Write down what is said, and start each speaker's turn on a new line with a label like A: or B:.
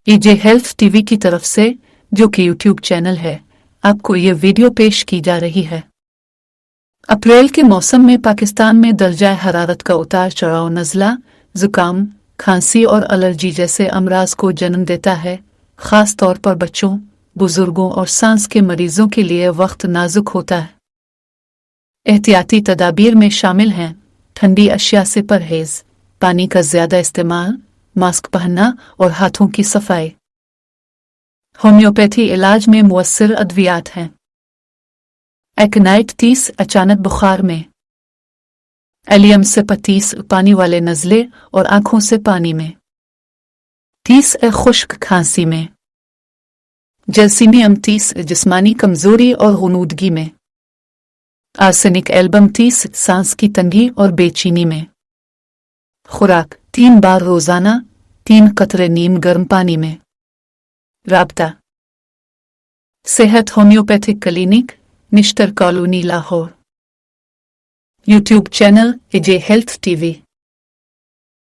A: एजे health TV की तरफ से, जो कि यूट्यूब चैनल है, आपको ये वीडियो पेश की जा रही है। अप्रैल के मौसम में पाकिस्तान में दर्जा हरारत का उतार चढ़ाव नज़ला, जुकाम, खांसी और एलर्जी जैसे अमराज को जन्म देता है। ख़ास तौर पर बच्चों, बुजुर्गों और सांस के मरीजों के लिए वक्त नाजुक होता है। एहतियाती तदाबीर में शामिल हैं ठंडी अशिया से परहेज, पानी का ज़्यादा इस्तेमाल, मास्क पहनना और हाथों की सफाई। होम्योपैथी इलाज में मुअस्सिर अद्वियात हैं। एक्नाइट-30 अचानक बुखार में, एलियम से 35 पानी वाले नज़ले और आंखों से पानी में, 30 खुश्क खांसी में, जैल्सीमियम 30 जिस्मानी कमजोरी और गुनूदगी में, आर्सेनिक एल्बम 30 सांस की तंगी और बेचैनी में। खुराक 3 बार रोजाना, 3 कतरे नीम गर्म पानी में। राब्ता सेहत homeopathic clinic, Nishtar colony, Lahore. YouTube channel एजे हेल्थ टीवी।